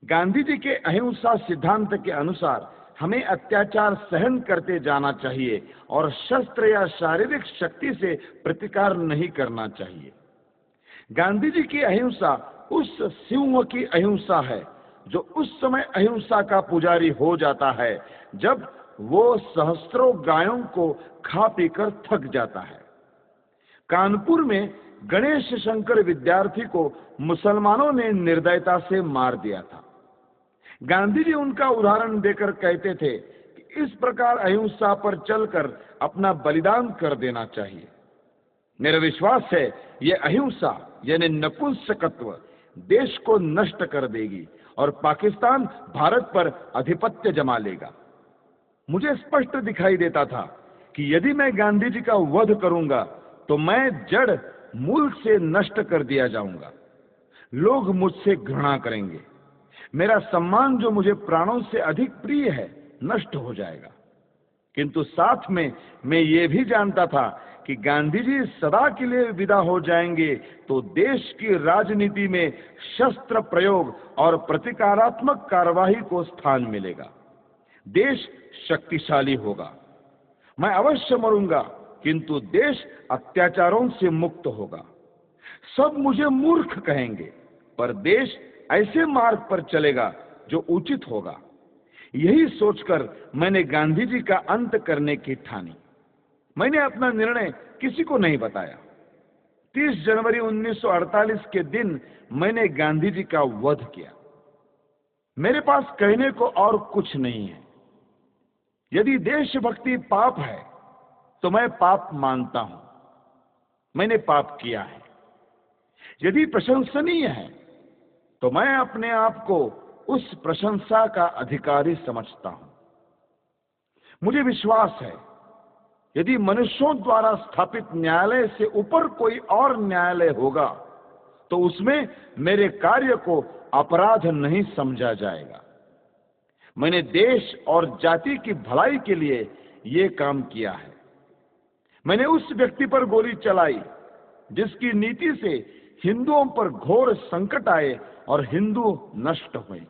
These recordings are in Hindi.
गांधी जी के अहिंसा सिद्धांत के अनुसार हमें अत्याचार सहन करते जाना चाहिए और शस्त्र या शारीरिक शक्ति से प्रतिकार नहीं करना चाहिए। गांधी जी की अहिंसा उस सिंह की अहिंसा है जो उस समय अहिंसा का पुजारी हो जाता है जब वो सहस्त्रों गायों को खा पीकर थक जाता है। कानपुर में गणेश शंकर विद्यार्थी को मुसलमानों ने निर्दयता से मार दिया था। गांधी जी उनका उदाहरण देकर कहते थे कि इस प्रकार अहिंसा पर चलकर अपना बलिदान कर देना चाहिए। मेरा विश्वास है यह अहिंसा यानी नपुंसकत्व देश को नष्ट कर देगी और पाकिस्तान भारत पर आधिपत्य जमा लेगा। मुझे स्पष्ट दिखाई देता था कि यदि मैं गांधी जी का वध करूंगा तो मैं जड़ मूल से नष्ट कर दिया जाऊंगा। लोग मुझसे घृणा करेंगे। मेरा सम्मान जो मुझे प्राणों से अधिक प्रिय है नष्ट हो जाएगा। किंतु साथ में मैं ये भी जानता था कि गांधी जी सदा के लिए विदा हो जाएंगे तो देश की राजनीति में शस्त्र प्रयोग और प्रतिकारात्मक कार्यवाही को स्थान मिलेगा। देश शक्तिशाली होगा। मैं अवश्य मरूंगा किंतु देश अत्याचारों से मुक्त होगा। सब मुझे मूर्ख कहेंगे पर देश ऐसे मार्ग पर चलेगा जो उचित होगा। यही सोचकर मैंने गांधी जी का अंत करने की ठानी। मैंने अपना निर्णय किसी को नहीं बताया। 30 जनवरी 1948 के दिन मैंने गांधी जी का वध किया। मेरे पास कहने को और कुछ नहीं है। यदि देशभक्ति पाप है तो मैं पाप मानता हूं। मैंने पाप किया है। यदि प्रशंसनीय है तो मैं अपने आप को उस प्रशंसा का अधिकारी समझता हूं। मुझे विश्वास है यदि मनुष्यों द्वारा स्थापित न्यायालय से ऊपर कोई और न्यायालय होगा तो उसमें मेरे कार्य को अपराध नहीं समझा जाएगा। मैंने देश और जाति की भलाई के लिए यह काम किया है। मैंने उस व्यक्ति पर गोली चलाई जिसकी नीति से हिंदुओं पर घोर संकट आए और हिंदू नष्ट हुए।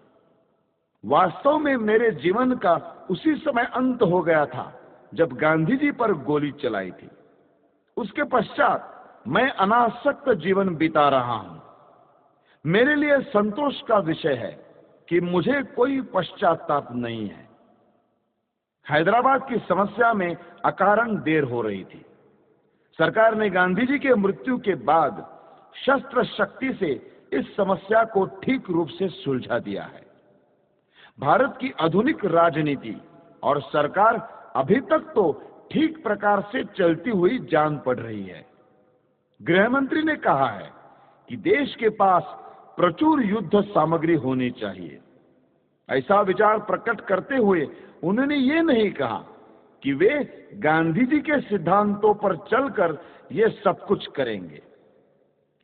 वास्तव में मेरे जीवन का उसी समय अंत हो गया था जब गांधी जी पर गोली चलाई थी। उसके पश्चात मैं अनासक्त जीवन बिता रहा हूं। मेरे लिए संतोष का विषय है कि मुझे कोई पश्चाताप नहीं है। हैदराबाद की समस्या में अकारण देर हो रही थी। सरकार ने गांधी जी के मृत्यु के बाद शस्त्र शक्ति से इस समस्या को ठीक रूप से सुलझा दिया है। भारत की आधुनिक राजनीति और सरकार अभी तक तो ठीक प्रकार से चलती हुई जान पड़ रही है। गृह मंत्री ने कहा है कि देश के पास प्रचुर युद्ध सामग्री होनी चाहिए। ऐसा विचार प्रकट करते हुए उन्होंने ये नहीं कहा कि वे गांधी जी के सिद्धांतों पर चलकर ये सब कुछ करेंगे।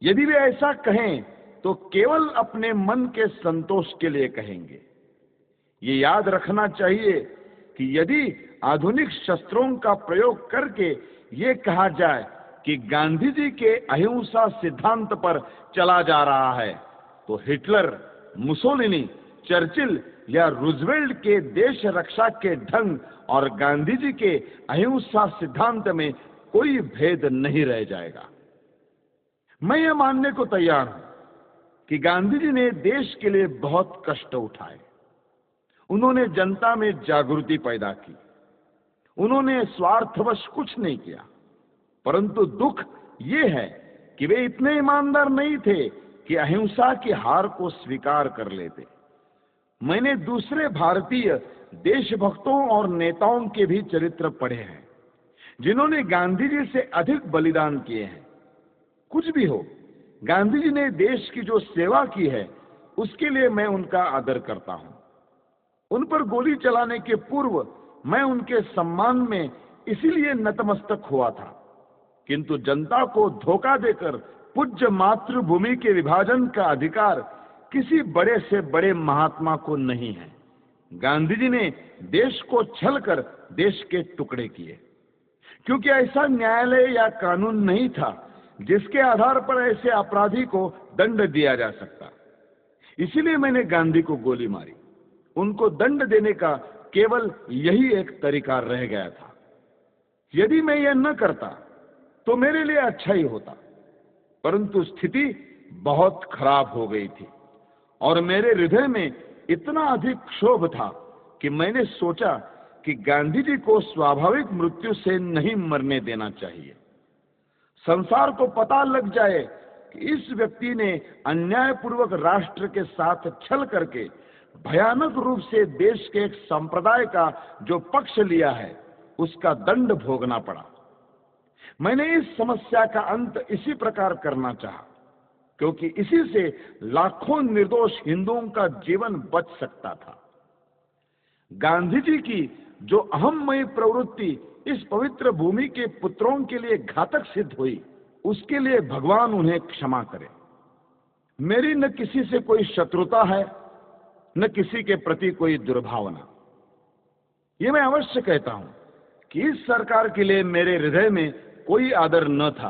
यदि वे ऐसा कहें तो केवल अपने मन के संतोष के लिए कहेंगे। ये याद रखना चाहिए कि यदि आधुनिक शस्त्रों का प्रयोग करके ये कहा जाए कि गांधी जी के अहिंसा सिद्धांत पर चला जा रहा है तो हिटलर, मुसोलिनी, चर्चिल या रूजवेल्ट के देश रक्षा के ढंग और गांधी जी के अहिंसा सिद्धांत में कोई भेद नहीं रह जाएगा। मैं ये मानने को तैयार हूं कि गांधी जी ने देश के लिए बहुत कष्ट उठाए। उन्होंने जनता में जागृति पैदा की। उन्होंने स्वार्थवश कुछ नहीं किया। परंतु दुख ये है कि वे इतने ईमानदार नहीं थे कि अहिंसा की हार को स्वीकार कर लेते। मैंने दूसरे भारतीय देशभक्तों और नेताओं के भी चरित्र पढ़े हैं जिन्होंने गांधी जी से अधिक बलिदान किए हैं। कुछ भी हो, गांधी जी ने देश की जो सेवा की है उसके लिए मैं उनका आदर करता हूं। उन पर गोली चलाने के पूर्व मैं उनके सम्मान में इसीलिए नतमस्तक हुआ था, किंतु जनता को धोखा देकर पूज्य मातृभूमि के विभाजन का अधिकार किसी बड़े से बड़े महात्मा को नहीं है। गांधी जी ने देश को छलकर देश के टुकड़े किए, क्योंकि ऐसा न्यायालय या कानून नहीं था जिसके आधार पर ऐसे अपराधी को दंड दिया जा सकता। इसीलिए मैंने गांधी को गोली मारी। उनको दंड देने का केवल यही एक तरीका रह गया था। यदि मैं यह न करता तो मेरे लिए अच्छा ही होता, परंतु स्थिति बहुत खराब हो गई थी और मेरे हृदय में इतना अधिक क्षोभ था कि मैंने सोचा कि गांधी जी को स्वाभाविक मृत्यु से नहीं मरने देना चाहिए। संसार को पता लग जाए कि इस व्यक्ति ने अन्यायपूर्वक राष्ट्र के साथ छल करके भयानक रूप से देश के एक संप्रदाय का जो पक्ष लिया है, उसका दंड भोगना पड़ा। मैंने इस समस्या का अंत इसी प्रकार करना चाहा, क्योंकि इसी से लाखों निर्दोष हिंदुओं का जीवन बच सकता था। गांधी जी की जो अहममयी प्रवृत्ति इस पवित्र भूमि के पुत्रों के लिए घातक सिद्ध हुई, उसके लिए भगवान उन्हें क्षमा करे। मेरी न किसी से कोई शत्रुता है, न किसी के प्रति कोई दुर्भावना। यह मैं अवश्य कहता हूं कि इस सरकार के लिए मेरे हृदय में कोई आदर न था,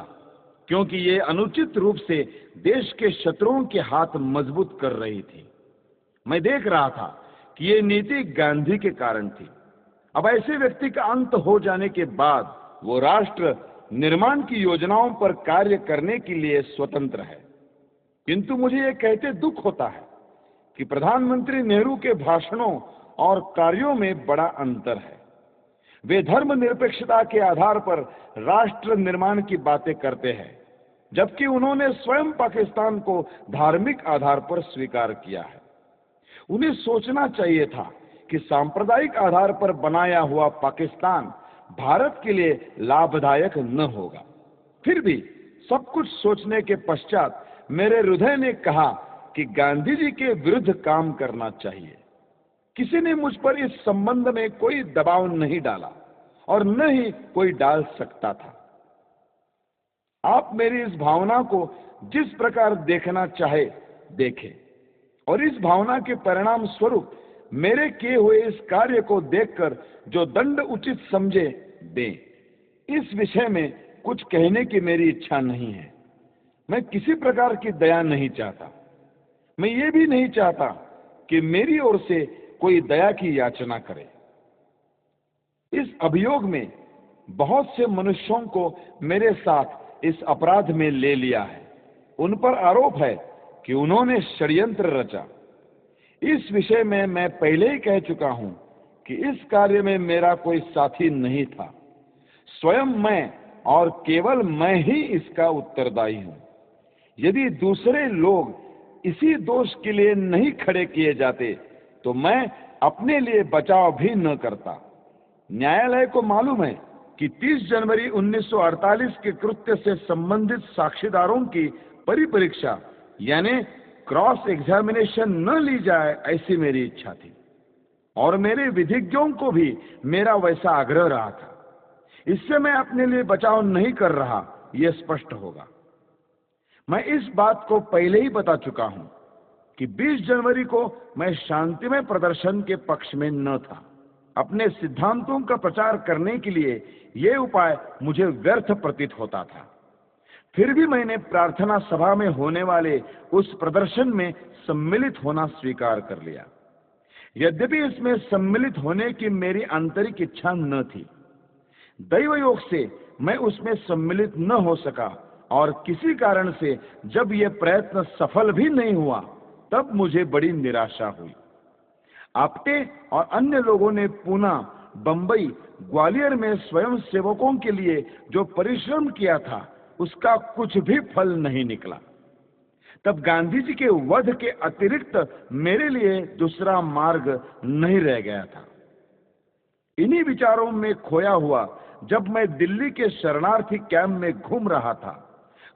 क्योंकि ये अनुचित रूप से देश के शत्रुओं के हाथ मजबूत कर रही थी। मैं देख रहा था कि ये नीति गांधी के कारण थी। अब ऐसे व्यक्ति का अंत हो जाने के बाद वो राष्ट्र निर्माण की योजनाओं पर कार्य करने के लिए स्वतंत्र है। किंतु मुझे ये कहते दुख होता है कि प्रधानमंत्री नेहरू के भाषणों और कार्यों में बड़ा अंतर है। वे धर्मनिरपेक्षता के आधार पर राष्ट्र निर्माण की बातें करते हैं, जबकि उन्होंने स्वयं पाकिस्तान को धार्मिक आधार पर स्वीकार किया है। उन्हें सोचना चाहिए था कि सांप्रदायिक आधार पर बनाया हुआ पाकिस्तान भारत के लिए लाभदायक न होगा। फिर भी सब कुछ सोचने के पश्चात मेरे हृदय ने कहा कि गांधी जी के विरुद्ध काम करना चाहिए। किसी ने मुझ पर इस संबंध में कोई दबाव नहीं डाला और न ही कोई डाल सकता था। आप मेरी इस भावना को जिस प्रकार देखना चाहे देखें, और इस भावना के परिणाम स्वरूप मेरे किए हुए इस कार्य को देखकर जो दंड उचित समझे दें। इस विषय में कुछ कहने की मेरी इच्छा नहीं है। मैं किसी प्रकार की दया नहीं चाहता। मैं ये भी नहीं चाहता कि मेरी ओर से कोई दया की याचना करे। इस अभियोग में बहुत से मनुष्यों को मेरे साथ इस अपराध में ले लिया है। उन पर आरोप है कि उन्होंने षड्यंत्र रचा। इस विषय में मैं पहले ही कह चुका हूं कि इस कार्य में मेरा कोई साथी नहीं था। स्वयं मैं और केवल मैं ही इसका उत्तरदायी हूं। यदि दूसरे लोग इसी दोष के लिए नहीं खड़े किए जाते तो मैं अपने लिए बचाव भी न करता। न्यायालय को मालूम है कि 30 जनवरी 1948 के कृत्य से संबंधित साक्षीदारों की परिपरीक्षा यानी क्रॉस एग्जामिनेशन न ली जाए, ऐसी मेरी इच्छा थी, और मेरे विधिज्ञों को भी मेरा वैसा आग्रह रहा था। इससे मैं अपने लिए बचाव नहीं कर रहा, यह स्पष्ट होगा। मैं इस बात को पहले ही बता चुका हूं कि 20 जनवरी को मैं शांतिमय प्रदर्शन के पक्ष में न था। अपने सिद्धांतों का प्रचार करने के लिए यह उपाय मुझे व्यर्थ प्रतीत होता था। फिर भी मैंने प्रार्थना सभा में होने वाले उस प्रदर्शन में सम्मिलित होना स्वीकार कर लिया। यद्यपि इसमें सम्मिलित होने की मेरी आंतरिक इच्छा न थी। दैव योग से मैं उसमें सम्मिलित न हो सका, और किसी कारण से जब यह प्रयत्न सफल भी नहीं हुआ तब मुझे बड़ी निराशा हुई। आप्टे और अन्य लोगों ने पूना, बंबई, ग्वालियर में स्वयं सेवकों के लिए जो परिश्रम किया था उसका कुछ भी फल नहीं निकला। तब गांधी जी के वध के अतिरिक्त मेरे लिए दूसरा मार्ग नहीं रह गया था। इन्हीं विचारों में खोया हुआ जब मैं दिल्ली के शरणार्थी कैंप में घूम रहा था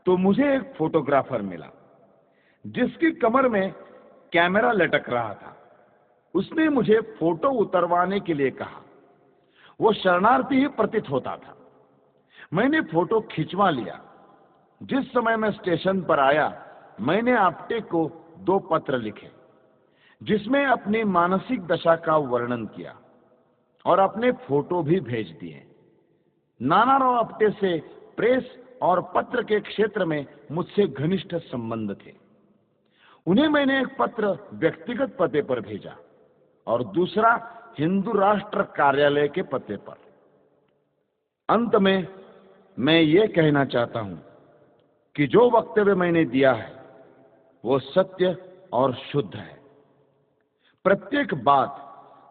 तो मुझे एक फोटोग्राफर मिला जिसकी कमर में कैमरा लटक रहा था। उसने मुझे फोटो उतरवाने के लिए कहा। वो शरणार्थी ही प्रतीत होता था। मैंने फोटो खिंचवा लिया। जिस समय मैं स्टेशन पर आया मैंने आप्टे को 2 पत्र लिखे जिसमें अपनी मानसिक दशा का वर्णन किया और अपने फोटो भी भेज दिए। नानाराव आप्टे से प्रेस और पत्र के क्षेत्र में मुझसे घनिष्ठ संबंध थे। उन्हें मैंने एक पत्र व्यक्तिगत पते पर भेजा और दूसरा हिंदू राष्ट्र कार्यालय के पते पर। अंत में मैं ये कहना चाहता हूं कि जो वक्तव्य मैंने दिया है वो सत्य और शुद्ध है। प्रत्येक बात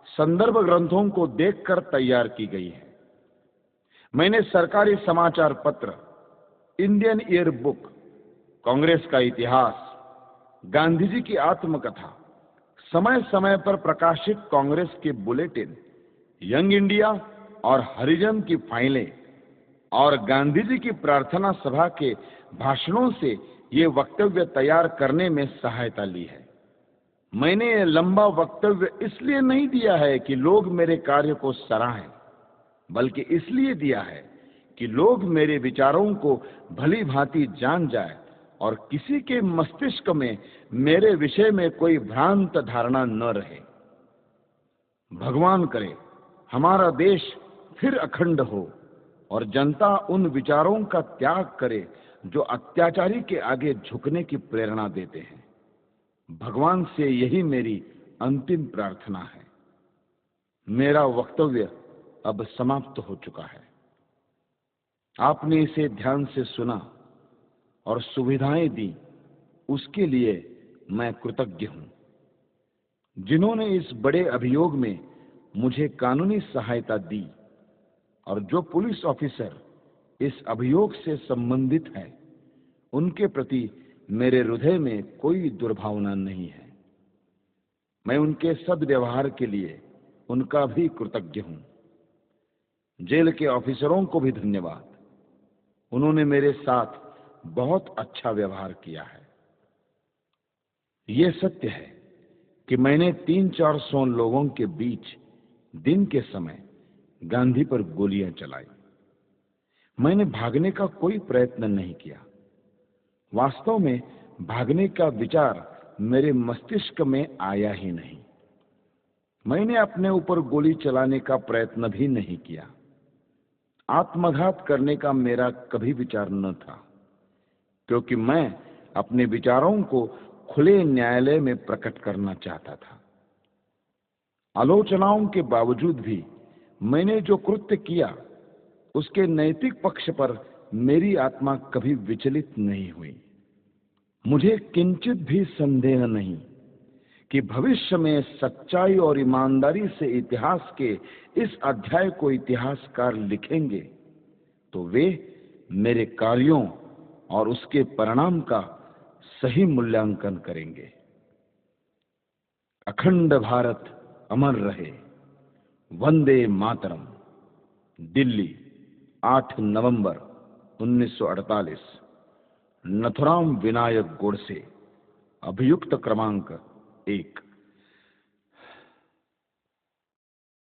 संदर्भ ग्रंथों को देखकर तैयार की गई है। मैंने सरकारी समाचार पत्र, इंडियन ईयर बुक, कांग्रेस का इतिहास, गांधी जी की आत्मकथा, समय समय पर प्रकाशित कांग्रेस के बुलेटिन, यंग इंडिया और हरिजन की फाइलें और गांधी जी की प्रार्थना सभा के भाषणों से ये वक्तव्य तैयार करने में सहायता ली है। मैंने ये लंबा वक्तव्य इसलिए नहीं दिया है कि लोग मेरे कार्य को सराहें, बल्कि इसलिए दिया है कि लोग मेरे विचारों को भली भांति जान जाए और किसी के मस्तिष्क में मेरे विषय में कोई भ्रांत धारणा न रहे। भगवान करे हमारा देश फिर अखंड हो और जनता उन विचारों का त्याग करे जो अत्याचारी के आगे झुकने की प्रेरणा देते हैं। भगवान से यही मेरी अंतिम प्रार्थना है। मेरा वक्तव्य अब समाप्त हो चुका है। आपने इसे ध्यान से सुना और सुविधाएं दी, उसके लिए मैं कृतज्ञ हूं। जिन्होंने इस बड़े अभियोग में मुझे कानूनी सहायता दी और जो पुलिस ऑफिसर इस अभियोग से संबंधित है, उनके प्रति मेरे हृदय में कोई दुर्भावना नहीं है। मैं उनके सद्व्यवहार के लिए उनका भी कृतज्ञ हूं। जेल के ऑफिसरों को भी धन्यवाद। उन्होंने मेरे साथ बहुत अच्छा व्यवहार किया है। यह सत्य है कि मैंने 300-400 लोगों के बीच दिन के समय गांधी पर गोलियां चलाई। मैंने भागने का कोई प्रयत्न नहीं किया। वास्तव में भागने का विचार मेरे मस्तिष्क में आया ही नहीं। मैंने अपने ऊपर गोली चलाने का प्रयत्न भी नहीं किया। आत्मघात करने का मेरा कभी विचार न था, क्योंकि मैं अपने विचारों को खुले न्यायालय में प्रकट करना चाहता था। आलोचनाओं के बावजूद भी मैंने जो कृत्य किया, उसके नैतिक पक्ष पर मेरी आत्मा कभी विचलित नहीं हुई। मुझे किंचित भी संदेह नहीं कि भविष्य में सच्चाई और ईमानदारी से इतिहास के इस अध्याय को इतिहासकार लिखेंगे तो वे मेरे कार्यों और उसके परिणाम का सही मूल्यांकन करेंगे। अखंड भारत अमर रहे। वंदे मातरम। दिल्ली, 8 नवंबर 1948। नथुराम विनायक गोडसे। अभियुक्त क्रमांक 1।